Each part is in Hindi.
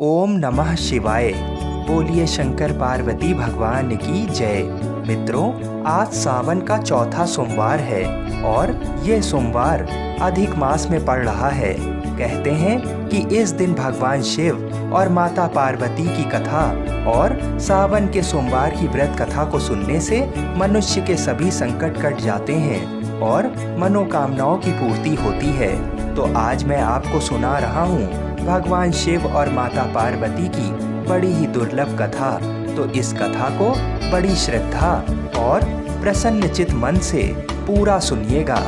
ओम नमः शिवाय। बोलिए शंकर पार्वती भगवान की जय। मित्रों, आज सावन का चौथा सोमवार है और ये सोमवार अधिक मास में पड़ रहा है। कहते हैं कि इस दिन भगवान शिव और माता पार्वती की कथा और सावन के सोमवार की व्रत कथा को सुनने से मनुष्य के सभी संकट कट जाते हैं और मनोकामनाओं की पूर्ति होती है। तो आज मैं आपको सुना रहा हूँ भगवान शिव और माता पार्वती की बड़ी ही दुर्लभ कथा। तो इस कथा को बड़ी श्रद्धा और प्रसन्नचित मन से पूरा सुनिएगा।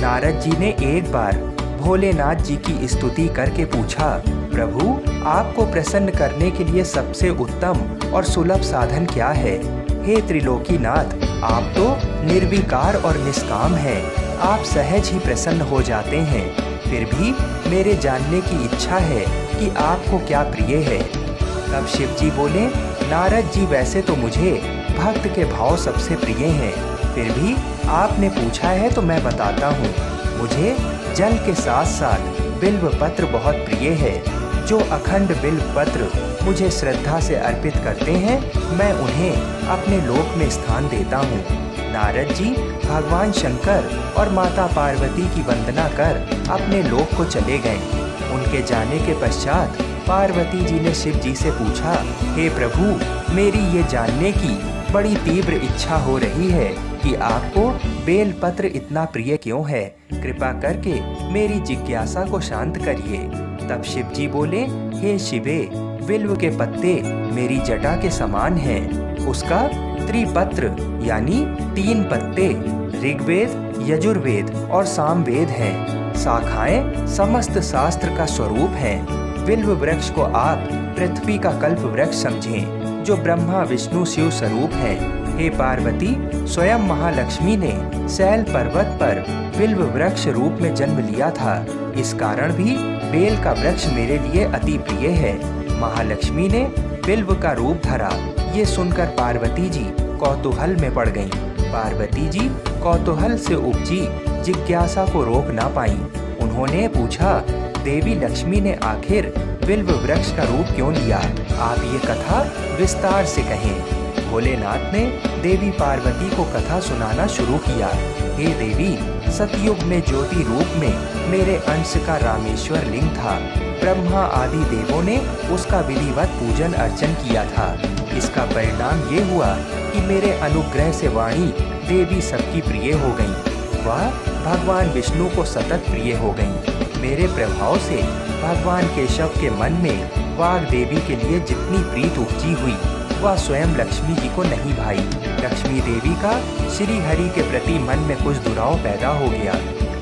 नारद जी ने एक बार भोलेनाथ जी की स्तुति करके पूछा, प्रभु, आपको प्रसन्न करने के लिए सबसे उत्तम और सुलभ साधन क्या है? हे त्रिलोकीनाथ, आप तो निर्विकार और निष्काम हैं। आप सहज ही प्रसन्न हो जाते हैं। फिर भी मेरे जानने की इच्छा है कि आपको क्या प्रिय है। तब शिव जी बोले, नारद जी, वैसे तो मुझे भक्त के भाव सबसे प्रिय हैं। फिर भी आपने पूछा है तो मैं बताता हूँ। मुझे जल के साथ साथ बिल्व पत्र बहुत प्रिय है। जो अखंड बिल्व पत्र मुझे श्रद्धा से अर्पित करते हैं, मैं उन्हें अपने लोक में स्थान देता हूँ। नारद जी भगवान शंकर और माता पार्वती की वंदना कर अपने लोक को चले गए। उनके जाने के पश्चात पार्वती जी ने शिव जी से पूछा, हे प्रभु, मेरी ये जानने की बड़ी तीव्र इच्छा हो रही है कि आपको बेल पत्र इतना प्रिय क्यों है। कृपा करके मेरी जिज्ञासा को शांत करिए। तब शिव जी बोले, हे शिवे, बिल्व के पत्ते मेरी जटा के समान हैं। उसका त्रिपत्र यानी 3 पत्ते ऋग्वेद, यजुर्वेद और सामवेद हैं। शाखाएं समस्त शास्त्र का स्वरूप हैं। बिल्व वृक्ष को आप पृथ्वी का कल्प वृक्ष समझें, जो ब्रह्मा विष्णु शिव स्वरूप हैं। हे पार्वती, स्वयं महालक्ष्मी ने शैल पर्वत पर बिल्व वृक्ष रूप में जन्म लिया था। इस कारण भी बेल का वृक्ष मेरे लिए अति प्रिय है। महालक्ष्मी ने बिल्व का रूप धरा। ये सुनकर पार्वती जी कौतूहल में पड़ गईं। पार्वती जी कौतूहल से उपजी जिज्ञासा को रोक ना पाईं। उन्होंने पूछा, देवी लक्ष्मी ने आखिर बिल्व वृक्ष का रूप क्यों लिया? आप ये कथा विस्तार से कहें। भोलेनाथ ने देवी पार्वती को कथा सुनाना शुरू किया। हे देवी, सतयुग में ज्योति रूप में मेरे अंश का रामेश्वर लिंग था। ब्रह्मा आदि देवों ने उसका विधिवत पूजन अर्चन किया था। इसका परिणाम ये हुआ कि मेरे अनुग्रह से वाणी देवी सबकी प्रिय हो गईं। वह भगवान विष्णु को सतत प्रिय हो गईं। मेरे प्रभाव से भगवान केशव के मन में वाग देवी के लिए जितनी प्रीत उपजी हुई, वह स्वयं लक्ष्मी जी को नहीं भाई। लक्ष्मी देवी का श्री हरि के प्रति मन में कुछ दुराव पैदा हो गया।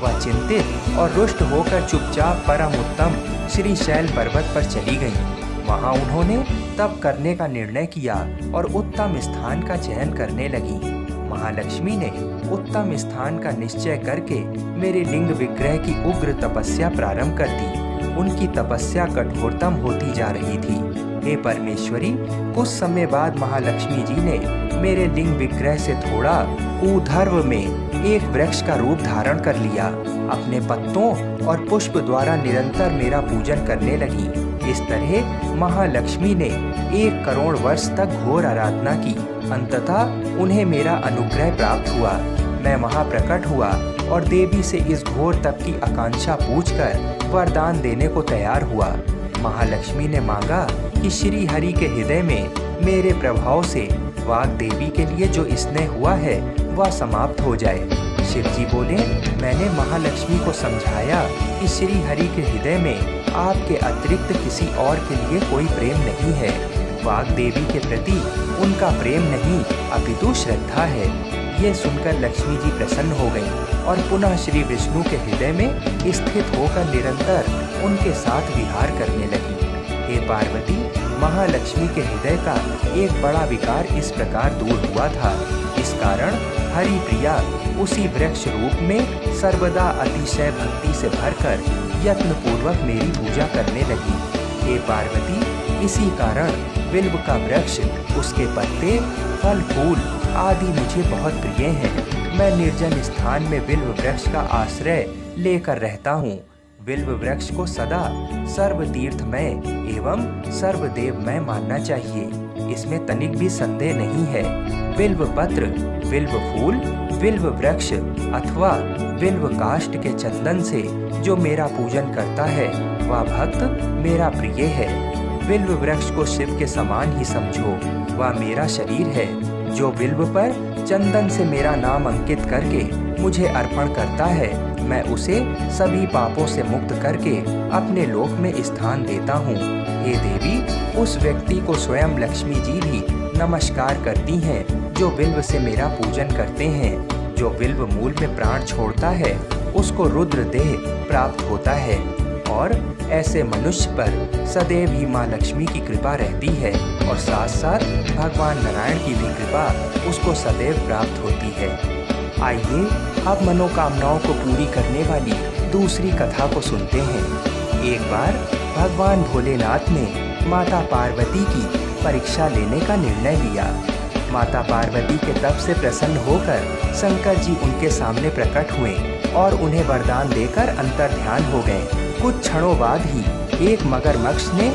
वह चिंतित और रुष्ट होकर चुपचाप परम उत्तम श्री शैल पर्वत पर चली गईं। वहां उन्होंने तप करने का निर्णय किया और उत्तम स्थान का चयन करने लगी। महालक्ष्मी ने उत्तम स्थान का निश्चय करके मेरे लिंग विग्रह की उग्र तपस्या प्रारंभ कर दी। उनकी तपस्या कठोरतम होती जा रही थी। हे परमेश्वरी, कुछ समय बाद महालक्ष्मी जी ने मेरे लिंग विग्रह से थोड़ा ऊर्ध्व में एक वृक्ष का रूप धारण कर लिया। अपने पत्तों और पुष्प द्वारा निरंतर मेरा पूजन करने लगी। इस तरह महालक्ष्मी ने 1 करोड़ वर्ष तक घोर आराधना की। अंततः उन्हें मेरा अनुग्रह प्राप्त हुआ। मैं वहां प्रकट हुआ और देवी से इस घोर तप की आकांक्षा पूछकर वरदान देने को तैयार हुआ। महालक्ष्मी ने मांगा कि श्री हरि के हृदय में मेरे प्रभाव से वाग देवी के लिए जो स्नेह हुआ है वह समाप्त हो जाए। शिव जी बोले, मैंने महालक्ष्मी को समझाया कि श्री हरि के हृदय में आपके अतिरिक्त किसी और के लिए कोई प्रेम नहीं है। वाग देवी के प्रति उनका प्रेम नहीं अपितु श्रद्धा है। ये सुनकर लक्ष्मी जी प्रसन्न हो गईं और पुनः श्री विष्णु के हृदय में स्थित होकर निरंतर उनके साथ विहार करने लगी। हे पार्वती, महालक्ष्मी के हृदय का एक बड़ा विकार इस प्रकार दूर हुआ था। इस कारण हरि प्रिया उसी वृक्ष रूप में सर्वदा अतिशय भक्ति से भरकर यत्न पूर्वक मेरी पूजा करने लगी। हे पार्वती, इसी कारण बिल्व का वृक्ष, उसके पत्ते, फल फूल आदि मुझे बहुत प्रिय हैं। मैं निर्जन स्थान में बिल्व वृक्ष का आश्रय लेकर रहता हूँ। बिल्व वृक्ष को सदा सर्वतीर्थमय एवं सर्वदेवमय मानना चाहिए, इसमें तनिक भी संदेह नहीं है। बिल्व पत्र, बिल्व फूल, बिल्व वृक्ष अथवा बिल्व काष्ठ के चंदन से जो मेरा पूजन करता है वह भक्त मेरा प्रिय है। बिल्व वृक्ष को शिव के समान ही समझो, वह मेरा शरीर है। जो बिल्व पर चंदन से मेरा नाम अंकित करके मुझे अर्पण करता है, मैं उसे सभी पापों से मुक्त करके अपने लोक में स्थान देता हूँ। हे देवी, उस व्यक्ति को स्वयं लक्ष्मी जी भी नमस्कार करती हैं जो बिल्व से मेरा पूजन करते हैं। जो बिल्व मूल में प्राण छोड़ता है उसको रुद्र देह प्राप्त होता है और ऐसे मनुष्य पर सदैव ही माँ लक्ष्मी की कृपा रहती है और साथ साथ भगवान नारायण की भी कृपा उसको सदैव प्राप्त होती है। आइए अब मनोकामनाओं को पूरी करने वाली दूसरी कथा को सुनते हैं। एक बार भगवान भोलेनाथ ने माता पार्वती की परीक्षा लेने का निर्णय लिया। माता पार्वती के तप से प्रसन्न होकर शंकर जी उनके सामने प्रकट हुए और उन्हें वरदान देकर अंतर्ध्यान हो गए। कुछ क्षणों बाद ही एक मगरमच्छ ने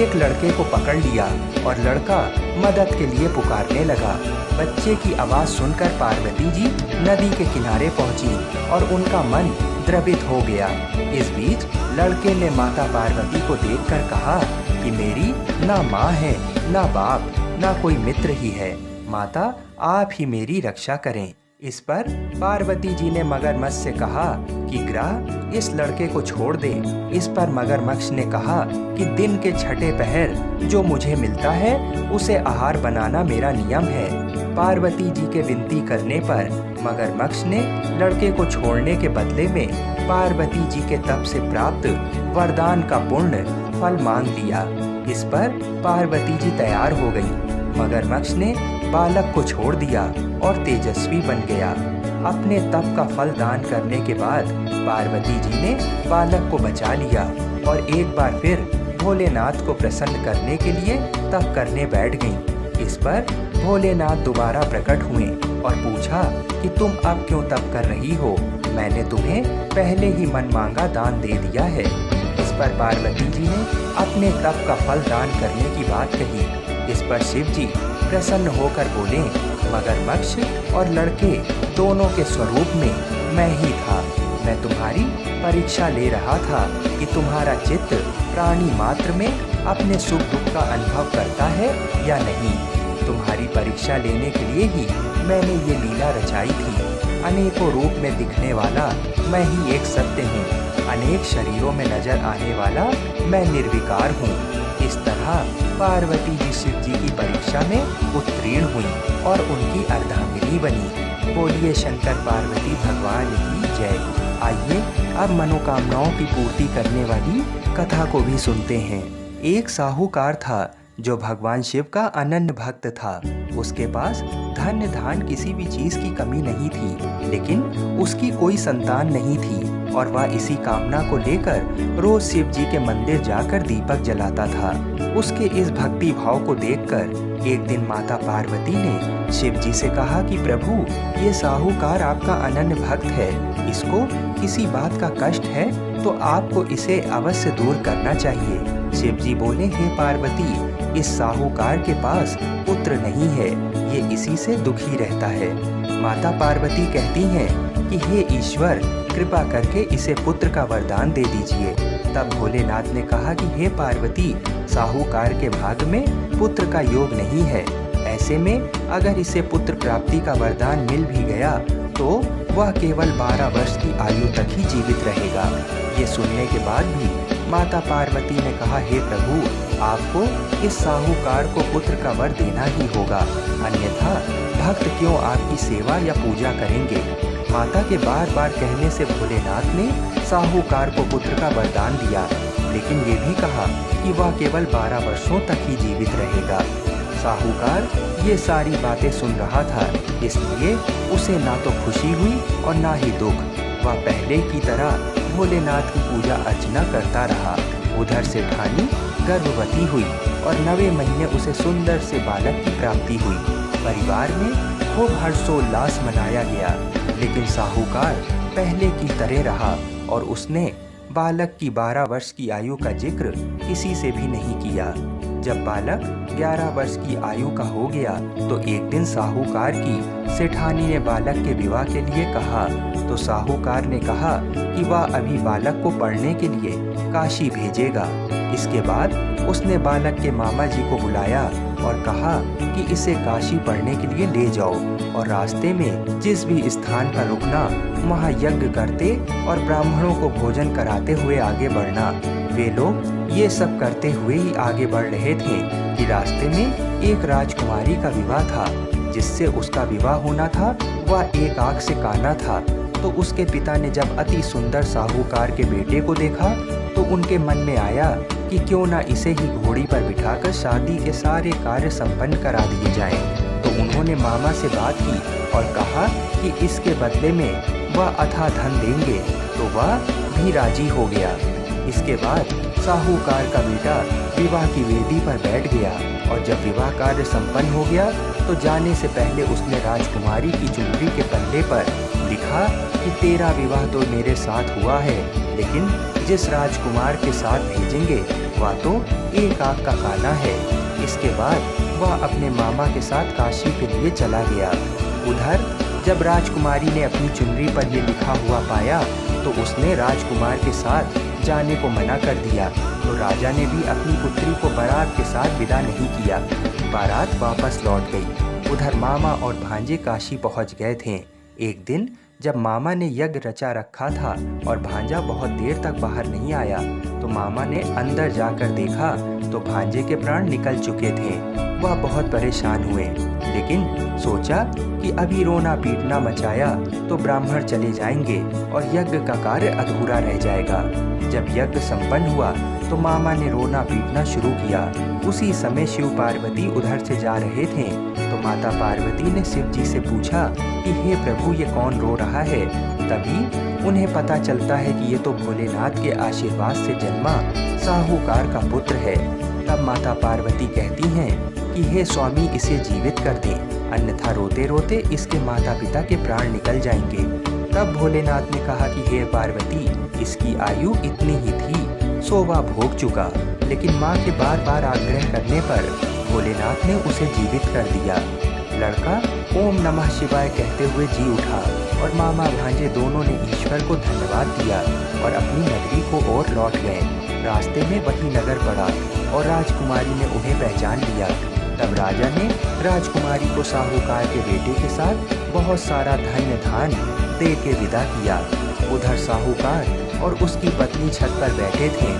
एक लड़के को पकड़ लिया और लड़का मदद के लिए पुकारने लगा। बच्चे की आवाज़ सुनकर पार्वती जी नदी के किनारे पहुंची और उनका मन द्रवित हो गया। इस बीच लड़के ने माता पार्वती को देखकर कहा कि मेरी ना माँ है, ना बाप, ना कोई मित्र ही है। माता, आप ही मेरी रक्षा करें। इस पर पार्वती जी ने मगरमच्छ से कहा कि ग्रह इस लड़के को छोड़ दे। इस पर मगरमच्छ ने कहा कि दिन के छठे पहर जो मुझे मिलता है उसे आहार बनाना मेरा नियम है। पार्वती जी के विनती करने पर मगरमच्छ ने लड़के को छोड़ने के बदले में पार्वती जी के तप से प्राप्त वरदान का पूर्ण फल मांग लिया। इस पर पार्वती जी तैयार हो गई। मगरमच्छ ने बालक को छोड़ दिया और तेजस्वी बन गया। अपने तप का फल दान करने के बाद पार्वती जी ने बालक को बचा लिया और एक बार फिर भोलेनाथ को प्रसन्न करने के लिए तप करने बैठ गईं। इस पर भोलेनाथ दोबारा प्रकट हुए और पूछा कि तुम अब क्यों तप कर रही हो? मैंने तुम्हें पहले ही मन मांगा दान दे दिया है। इस पर पार्वती जी ने अपने तप का फल दान करने की बात कही। इस पर शिव जी प्रसन्न होकर बोले, मगरमच्छ और लड़के दोनों के स्वरूप में मैं ही था। मैं तुम्हारी परीक्षा ले रहा था कि तुम्हारा चित्त प्राणी मात्र में अपने सुख दुख का अनुभव करता है या नहीं। तुम्हारी परीक्षा लेने के लिए ही मैंने ये लीला रचाई थी। अनेकों रूप में दिखने वाला मैं ही एक सत्य हूँ। अनेक शरीरों में नजर आने वाला मैं निर्विकार हूँ। इस तरह पार्वती जी शिव जी की परीक्षा में उत्तीर्ण हुई और उनकी अर्धांगिनी बनी। बोलिए शंकर पार्वती भगवान की जय। आइए अब मनोकामनाओं की पूर्ति करने वाली कथा को भी सुनते हैं। एक साहूकार था जो भगवान शिव का अनन्य भक्त था। उसके पास धन धान किसी भी चीज की कमी नहीं थी, लेकिन उसकी कोई संतान नहीं थी और वह इसी कामना को लेकर रोज शिव जी के मंदिर जाकर दीपक जलाता था। उसके इस भक्ति भाव को देखकर एक दिन माता पार्वती ने शिव जी से कहा कि प्रभु, ये साहूकार आपका अनन्य भक्त है। इसको किसी बात का कष्ट है तो आपको इसे अवश्य दूर करना चाहिए। शिव जी बोले, हे पार्वती, इस साहूकार के पास पुत्र नहीं है, ये इसी से दुखी रहता है। माता पार्वती कहती हैं कि हे ईश्वर, कृपा करके इसे पुत्र का वरदान दे दीजिए। तब भोलेनाथ ने कहा कि हे पार्वती, साहूकार के भाग में पुत्र का योग नहीं है। ऐसे में अगर इसे पुत्र प्राप्ति का वरदान मिल भी गया तो वह केवल 12 वर्ष की आयु तक ही जीवित रहेगा। ये सुनने के बाद भी माता पार्वती ने कहा, हे प्रभु, आपको इस साहूकार को पुत्र का वर देना ही होगा, अन्यथा भक्त क्यों आपकी सेवा या पूजा करेंगे। माता के बार बार कहने से भोलेनाथ ने साहूकार को पुत्र का वरदान दिया, लेकिन ये भी कहा कि वह केवल 12 वर्षों तक ही जीवित रहेगा। साहूकार ये सारी बातें सुन रहा था, इसलिए उसे ना तो खुशी हुई और ना ही दुख। वह पहले की तरह भोलेनाथ की पूजा अर्चना करता रहा। उधर से ठानी गर्भवती हुई और 9वें महीने उसे सुंदर से बालक की प्राप्ति हुई। परिवार में खूब हर्षोल्लास मनाया गया, लेकिन साहूकार पहले की तरह रहा और उसने बालक की 12 वर्ष की आयु का जिक्र किसी से भी नहीं किया। जब बालक 11 वर्ष की आयु का हो गया तो एक दिन साहूकार की सेठानी ने बालक के विवाह के लिए कहा, तो साहूकार ने कहा कि वह अभी बालक को पढ़ने के लिए काशी भेजेगा। इसके बाद उसने बालक के मामा जी को बुलाया और कहा कि इसे काशी पढ़ने के लिए ले जाओ और रास्ते में जिस भी स्थान पर रुकना वहाँ यज्ञ करते और ब्राह्मणों को भोजन कराते हुए आगे बढ़ना। वे लोग ये सब करते हुए ही आगे बढ़ रहे थे कि रास्ते में एक राजकुमारी का विवाह था। जिससे उसका विवाह होना था वह एक आंख से काना था। तो उसके पिता ने जब अति सुंदर साहूकार के बेटे को देखा तो उनके मन में आया कि क्यों ना इसे ही घोड़ी पर बिठाकर शादी के सारे कार्य संपन्न करा दिए जाएं। तो उन्होंने मामा से बात की और कहा कि इसके बदले में वह अथाह धन देंगे। तो वह भी राजी हो गया। इसके बाद साहूकार का बेटा विवाह की वेदी पर बैठ गया और जब विवाह कार्य संपन्न हो गया तो जाने से पहले उसने राजकुमारी की चुनरी के पल्ले पर लिखा कि तेरा विवाह तो मेरे साथ हुआ है, लेकिन जिस राजकुमार के साथ भेजेंगे वह तो एक आंख का काना है। इसके बाद वह अपने मामा के साथ काशी के लिए चला गया। उधर जब राजकुमारी ने अपनी चुनरी पर यह लिखा हुआ पाया तो उसने राजकुमार के साथ जाने को मना कर दिया। तो राजा ने भी अपनी पुत्री को बारात के साथ विदा नहीं किया। बारात वापस लौट गई। उधर मामा और भांजे काशी पहुंच गए थे। एक दिन जब मामा ने यज्ञ रचा रखा था और भांजा बहुत देर तक बाहर नहीं आया तो मामा ने अंदर जाकर देखा तो भांजे के प्राण निकल चुके थे। वह बहुत परेशान हुए, लेकिन सोचा कि अभी रोना पीटना मचाया तो ब्राह्मण चले जाएंगे और यज्ञ का कार्य अधूरा रह जाएगा। जब यज्ञ संपन्न हुआ तो मामा ने रोना पीटना शुरू किया। उसी समय शिव पार्वती उधर से जा रहे थे तो माता पार्वती ने शिव जी से पूछा कि हे प्रभु, ये कौन रो रहा है। तभी उन्हें पता चलता है कि ये तो भोलेनाथ के आशीर्वाद से जन्मा साहूकार का पुत्र है। तब माता पार्वती कहती हैं कि हे स्वामी, इसे जीवित कर दें, अन्यथा रोते रोते इसके माता पिता के प्राण निकल जाएंगे। तब भोलेनाथ ने कहा कि हे पार्वती, इसकी आयु इतनी ही थी, सो वह भोग चुका। लेकिन माँ के बार बार आग्रह करने पर भोलेनाथ ने उसे जीवित कर दिया। लड़का ओम नमः शिवाय कहते हुए जी उठा और मामा भांजे दोनों ने ईश्वर को धन्यवाद दिया और अपनी नगरी को ओर लौट गए। रास्ते में वही नगर पड़ा और राजकुमारी ने उन्हें पहचान लिया। तब राजा ने राजकुमारी को साहूकार के बेटे के साथ बहुत सारा धन्य धान दे के विदा किया। उधर साहूकार और उसकी पत्नी छत पर बैठे थे।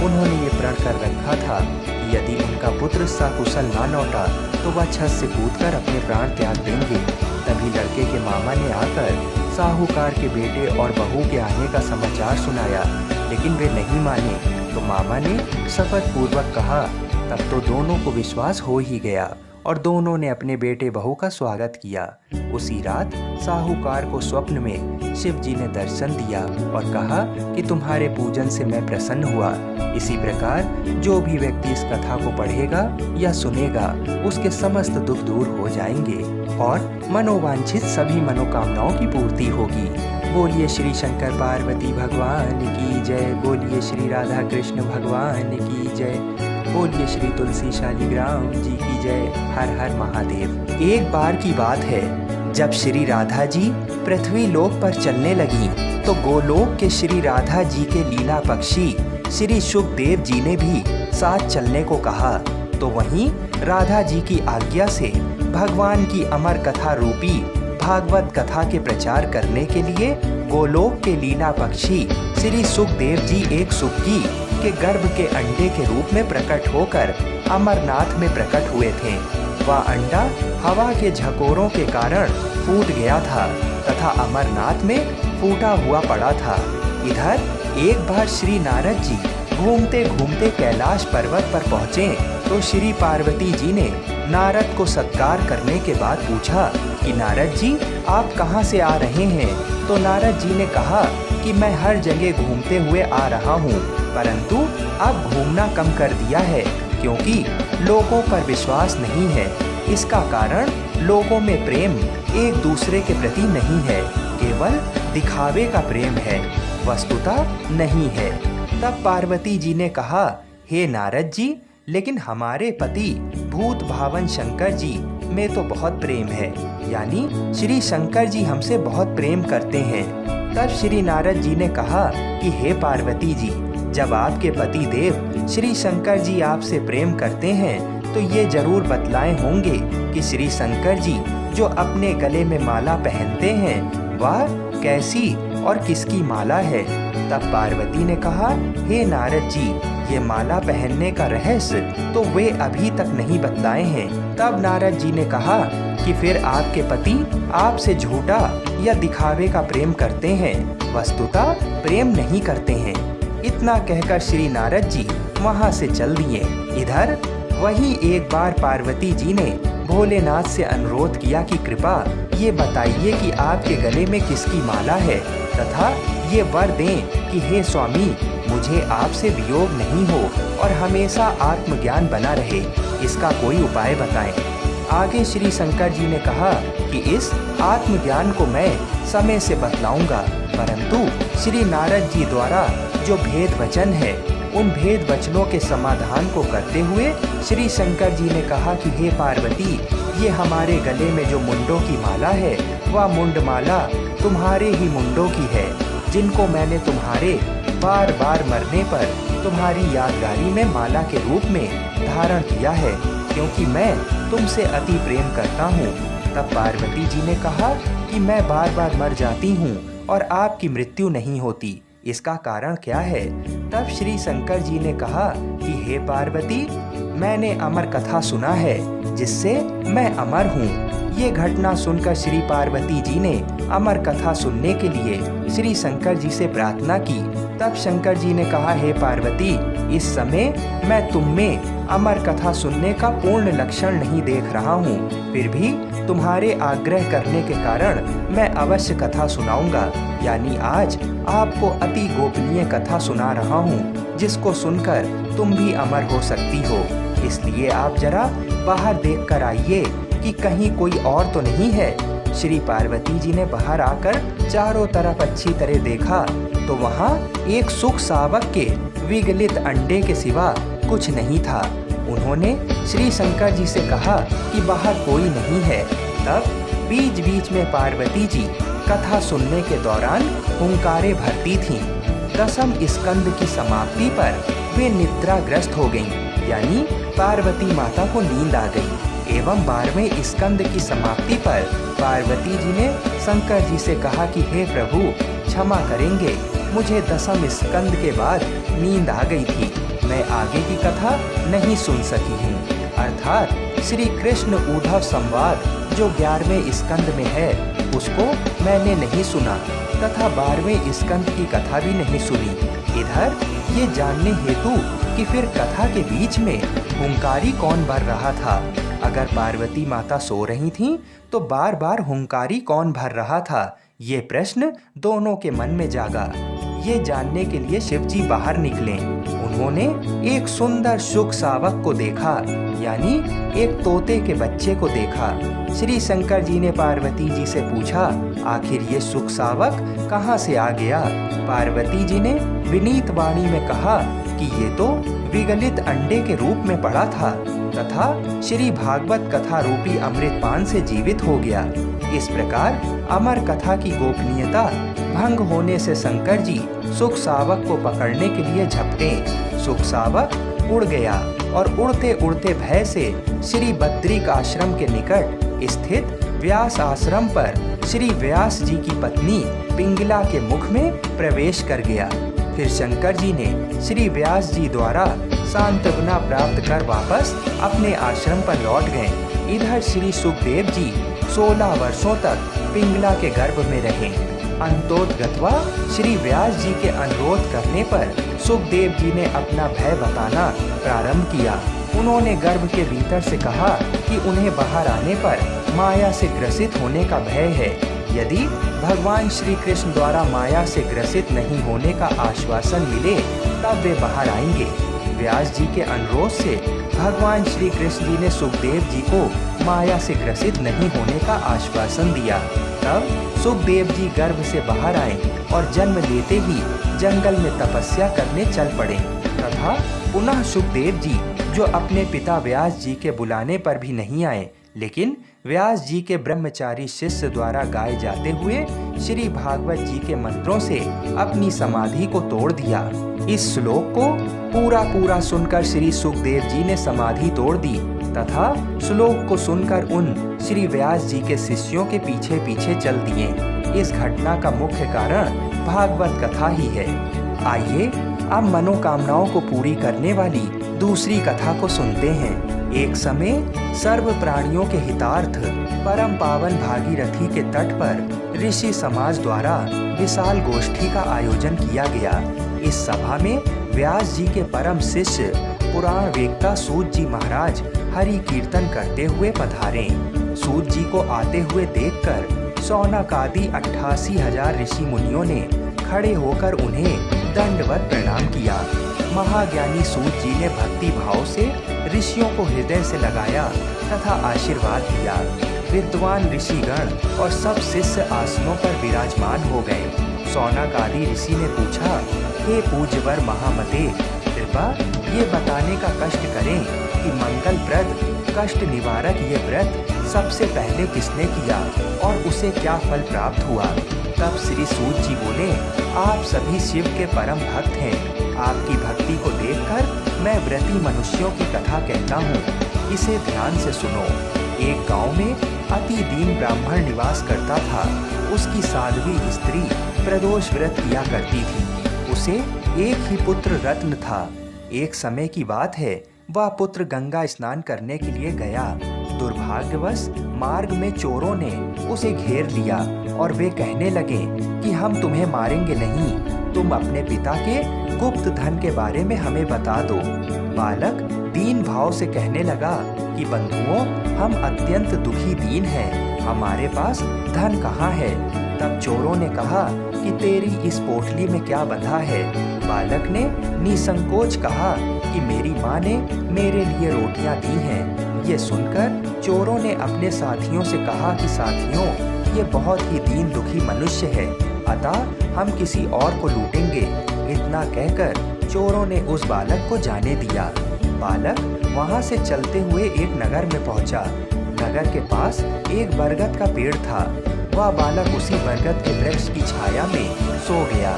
उन्होंने ये प्रण कर रखा था कि यदि उनका पुत्र सकुशल ना लौटा तो वह छत से कूदकर अपने प्राण त्याग देंगे। तभी लड़के के मामा ने आकर साहूकार के बेटे और बहू के आने का समाचार सुनाया, लेकिन वे नहीं माने। तो मामा ने शपथ पूर्वक कहा। तब तो दोनों को विश्वास हो ही गया और दोनों ने अपने बेटे बहू का स्वागत किया। उसी रात साहूकार को स्वप्न में शिव जी ने दर्शन दिया और कहा कि तुम्हारे पूजन से मैं प्रसन्न हुआ। इसी प्रकार जो भी व्यक्ति इस कथा को पढ़ेगा या सुनेगा उसके समस्त दुख दूर हो जाएंगे और मनोवांछित सभी मनोकामनाओं की पूर्ति होगी। बोलिए श्री शंकर पार्वती भगवान की जय। बोलिए श्री राधा कृष्ण भगवान की जय। बोलिए श्री तुलसी शालिग्राम जी की जय। हर हर महादेव। एक बार की बात है, जब श्री राधा जी पृथ्वी लोक पर चलने लगी तो गोलोक के श्री राधा जी के लीला पक्षी श्री सुखदेव जी ने भी साथ चलने को कहा। तो वहीं राधा जी की आज्ञा से भगवान की अमर कथा रूपी भागवत कथा के प्रचार करने के लिए गोलोक के लीला पक्षी श्री सुखदेव जी एक सुक्की के गर्भ के अंडे के रूप में प्रकट होकर अमरनाथ में प्रकट हुए थे। वह अंडा हवा के झकोरों के कारण फूट गया था तथा अमरनाथ में फूटा हुआ पड़ा था। इधर एक बार श्री नारद जी घूमते घूमते कैलाश पर्वत पर पहुँचे तो श्री पार्वती जी ने नारद को सत्कार करने के बाद पूछा कि नारद जी, आप कहाँ से आ रहे हैं। तो नारद जी ने कहा कि मैं हर जगह घूमते हुए आ रहा हूँ, परंतु अब घूमना कम कर दिया है क्योंकि लोगों पर विश्वास नहीं है। इसका कारण लोगों में प्रेम एक दूसरे के प्रति नहीं है, केवल दिखावे का प्रेम है, वस्तुतः नहीं है। तब पार्वती जी ने कहा, हे नारद जी, लेकिन हमारे पति भूत भावन शंकर जी में तो बहुत प्रेम है, यानी श्री शंकर जी हमसे बहुत प्रेम करते हैं। तब श्री नारद जी ने कहा कि हे पार्वती जी, जब आपके पति देव श्री शंकर जी आपसे प्रेम करते हैं तो ये जरूर बतलाए होंगे कि श्री शंकर जी जो अपने गले में माला पहनते हैं वह कैसी और किसकी माला है। तब पार्वती ने कहा, हे नारद जी, ये माला पहनने का रहस्य तो वे अभी तक नहीं बतलाए हैं। तब नारद जी ने कहा कि फिर आपके पति आपसे झूठा या दिखावे का प्रेम करते हैं, वस्तुतः प्रेम नहीं करते हैं। इतना कहकर श्री नारद जी वहां से चल दिए। इधर वहीं एक बार पार्वती जी ने भोलेनाथ से अनुरोध किया कि कृपा ये बताइए कि आपके गले में किसकी माला है, तथा ये वर दें कि हे स्वामी, मुझे आपसे वियोग नहीं हो और हमेशा आत्मज्ञान बना रहे, इसका कोई उपाय बताएं। आगे श्री शंकर जी ने कहा कि इस आत्मज्ञान को मैं समय से बतलाऊंगा, परंतु श्री नारद जी द्वारा जो भेद वचन है उन भेद वचनों के समाधान को करते हुए श्री शंकर जी ने कहा कि हे पार्वती, ये हमारे गले में जो मुंडों की माला है वह मुंड माला तुम्हारे ही मुंडों की है, जिनको मैंने तुम्हारे बार बार मरने पर तुम्हारी यादगारी में माला के रूप में धारण किया है, क्योंकि मैं तुमसे अति प्रेम करता हूँ। तब पार्वती जी ने कहा कि मैं बार बार मर जाती हूँ और आपकी मृत्यु नहीं होती, इसका कारण क्या है। तब श्री शंकर जी ने कहा कि हे पार्वती, मैंने अमर कथा सुना है जिससे मैं अमर हूँ। ये घटना सुनकर श्री पार्वती जी ने अमर कथा सुनने के लिए श्री शंकर जी से प्रार्थना की। तब शंकर जी ने कहा, हे पार्वती, इस समय मैं तुम में अमर कथा सुनने का पूर्ण लक्षण नहीं देख रहा हूँ, फिर भी तुम्हारे आग्रह करने के कारण मैं अवश्य कथा सुनाऊंगा। यानी आज आपको अति गोपनीय कथा सुना रहा हूँ, जिसको सुनकर तुम भी अमर हो सकती हो। इसलिए आप जरा बाहर देख कर आइए कि कहीं कोई और तो नहीं है। श्री पार्वती जी ने बाहर आकर चारों तरफ अच्छी तरह देखा तो वहाँ एक सुख सावक के विगलित अंडे के सिवा कुछ नहीं था। उन्होंने श्री शंकर जी से कहा कि बाहर कोई नहीं है। तब बीच बीच में पार्वती जी कथा सुनने के दौरान हुंकारे भरती थीं। दसम स्कंद की समाप्ति पर वे निद्राग्रस्त हो गईं, यानी पार्वती माता को नींद आ गई। एवं 12वें स्कंद की समाप्ति पर पार्वती जी ने शंकर जी से कहा कि हे प्रभु, क्षमा करेंगे, मुझे दसम स्कंद के बाद नींद आ गई थी, मैं आगे की कथा नहीं सुन सकी हूँ। अर्थात श्री कृष्ण उद्धव संवाद जो 11वें स्कंद में है उसको मैंने नहीं सुना तथा 12वें स्कंद की कथा भी नहीं सुनी। इधर ये जानने हेतु कि फिर कथा के बीच में हुंकारी कौन भर रहा था। अगर पार्वती माता सो रही थीं तो बार बार हुंकारी कौन भर रहा था, ये प्रश्न दोनों के मन में जागा। ये जानने के लिए शिवजी बाहर निकले। उन्होंने एक सुंदर शुक सावक को देखा, यानी एक तोते के बच्चे को देखा। श्री शंकर जी ने पार्वती जी से पूछा, आखिर ये शुक सावक कहाँ से आ गया। पार्वती जी ने विनीत वाणी में कहा कि ये तो विगलित अंडे के रूप में पड़ा था तथा श्री भागवत कथा रूपी अमृतपान से जीवित हो गया। इस प्रकार अमर कथा की गोपनीयता भंग होने से शंकर जी सुख सावक को पकड़ने के लिए झपटे। सुख सावक उड़ गया और उड़ते उड़ते भय से श्री बद्रिक आश्रम के निकट स्थित व्यास आश्रम पर श्री व्यास जी की पत्नी पिंगला के मुख में प्रवेश कर गया। फिर शंकर जी ने श्री व्यास जी द्वारा सांत्वना प्राप्त कर वापस अपने आश्रम पर लौट गए। इधर श्री सुखदेव जी 16 वर्षों तक पिंगला के गर्भ में रहे। अंतोतगत्वा श्री व्यास जी के अनुरोध करने पर सुखदेव जी ने अपना भय बताना प्रारंभ किया। उन्होंने गर्भ के भीतर से कहा कि उन्हें बाहर आने पर माया से ग्रसित होने का भय है। यदि भगवान श्री कृष्ण द्वारा माया से ग्रसित नहीं होने का आश्वासन मिले तब वे बाहर आएंगे। व्यास जी के अनुरोध से भगवान श्री कृष्ण जी ने सुखदेव जी को माया से ग्रसित नहीं होने का आश्वासन दिया। तब सुखदेव जी गर्भ से बाहर आए और जन्म लेते ही जंगल में तपस्या करने चल पड़े तथा पुनः सुखदेव जी, जो अपने पिता व्यास जी के बुलाने पर भी नहीं आए, लेकिन व्यास जी के ब्रह्मचारी शिष्य द्वारा गाए जाते हुए श्री भागवत जी के मंत्रों से अपनी समाधि को तोड़ दिया। इस श्लोक को पूरा सुनकर श्री सुखदेव जी ने समाधि तोड़ दी तथा श्लोक को सुनकर उन श्री व्यास जी के शिष्यों के पीछे पीछे चल दिए। इस घटना का मुख्य कारण भागवत कथा ही है। आइए अब मनोकामनाओं को पूरी करने वाली दूसरी कथा को सुनते हैं। एक समय सर्व प्राणियों के हितार्थ परम पावन भागीरथी के तट पर ऋषि समाज द्वारा विशाल गोष्ठी का आयोजन किया गया। इस सभा में व्यास जी के परम शिष्य पुराण वेत्ता सूत जी महाराज हरि कीर्तन करते हुए पधारे। सूत जी को आते हुए देखकर शौनक आदि 88,000 ऋषि मुनियों ने खड़े होकर उन्हें दंडवत प्रणाम किया। महाज्ञानी सूत जी ने भक्ति भाव से ऋषियों को हृदय से लगाया तथा आशीर्वाद दिया। विद्वान ऋषिगण और सब शिष्य आसनों पर विराजमान हो गए। शौनक आदि ऋषि ने पूछा, हे पूज्यवर महामते, कृपा ये बताने का कष्ट करें कि मंगलप्रद कष्ट निवारक ये व्रत सबसे पहले किसने किया और उसे क्या फल प्राप्त हुआ। तब श्री सूत जी बोले, आप सभी शिव के परम भक्त हैं। आपकी भक्ति को देखकर मैं व्रती मनुष्यों की कथा कहता हूँ, इसे ध्यान से सुनो। एक गांव में अति दीन ब्राह्मण निवास करता था। उसकी साध्वी स्त्री प्रदोष व्रत किया करती थी। उसे एक ही पुत्र रत्न था। एक समय की बात है, वह पुत्र गंगा स्नान करने के लिए गया। दुर्भाग्यवश मार्ग में चोरों ने उसे घेर लिया और वे कहने लगे कि हम तुम्हें मारेंगे नहीं, तुम अपने पिता के गुप्त धन के बारे में हमें बता दो। बालक दीन भाव से कहने लगा कि बंधुओं, हम अत्यंत दुखी दीन हैं, हमारे पास धन कहाँ है। तब चोरों ने कहा कि तेरी इस पोटली में क्या बंधा है। बालक ने निसंकोच कहा कि मेरी माँ ने मेरे लिए रोटियां दी हैं। ये सुनकर चोरों ने अपने साथियों से कहा कि साथियों, ये बहुत ही दीन दुखी मनुष्य है, अतः हम किसी और को लूटेंगे। इतना कहकर चोरों ने उस बालक को जाने दिया। बालक वहां से चलते हुए एक नगर में पहुंचा। नगर के पास एक बरगद का पेड़ था। वह बालक उसी बरगद के वृक्ष की छाया में सो गया।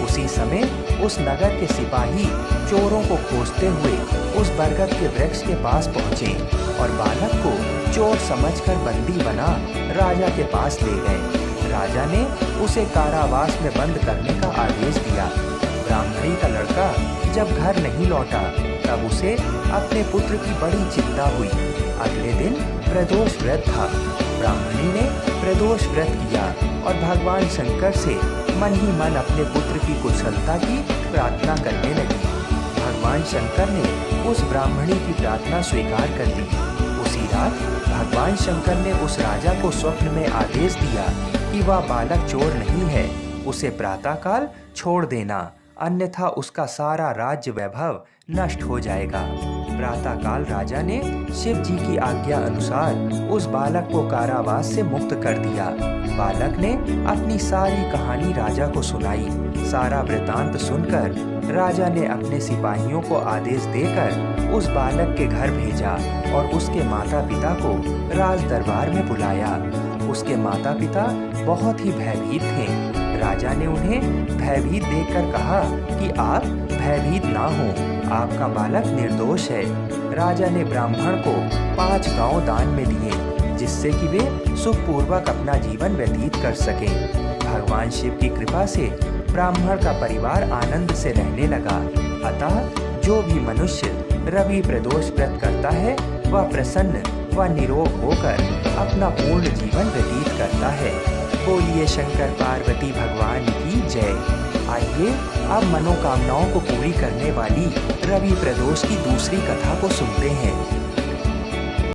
उसी समय उस नगर के सिपाही चोरों को खोजते हुए उस बरगद के वृक्ष के पास पहुंचे और बालक को चोर समझकर बंदी बना राजा के पास ले गए। राजा ने उसे कारावास में बंद करने का आदेश दिया। ब्राह्मणी का लड़का जब घर नहीं लौटा तब उसे अपने पुत्र की बड़ी चिंता हुई। अगले दिन प्रदोष व्रत था। ब्राह्मणी ने प्रदोष व्रत किया और भगवान शंकर से मन ही मन अपने पुत्र की कुशलता की प्रार्थना करने लगी। भगवान शंकर ने उस ब्राह्मणी की प्रार्थना स्वीकार कर ली। उसी रात भगवान शंकर ने उस राजा को स्वप्न में आदेश दिया कि वह बालक चोर नहीं है, उसे प्रातःकाल छोड़ देना, अन्यथा उसका सारा राज्य वैभव नष्ट हो जाएगा। प्रातःकाल राजा ने शिव जी की आज्ञा अनुसार उस बालक को कारावास से मुक्त कर दिया। बालक ने अपनी सारी कहानी राजा को सुनाई। सारा वृतांत सुनकर राजा ने अपने सिपाहियों को आदेश देकर उस बालक के घर भेजा और उसके माता पिता को राज दरबार में बुलाया। उसके माता पिता बहुत ही भयभीत थे। राजा ने उन्हें भयभीत देखकर कहा कि आप भयभीत ना हो, आपका बालक निर्दोष है। राजा ने ब्राह्मण को 5 गांव दान में दिए, जिससे कि वे सुखपूर्वक अपना जीवन व्यतीत कर सकें। भगवान शिव की कृपा से ब्राह्मण का परिवार आनंद से रहने लगा। अतः जो भी मनुष्य रवि प्रदोष व्रत करता है वह प्रसन्न व निरोग होकर अपना पूर्ण जीवन व्यतीत करता है। बोलिए शंकर पार्वती भगवान की जय। आइए अब मनोकामनाओं को पूरी करने वाली रवि प्रदोष की दूसरी कथा को सुनते हैं।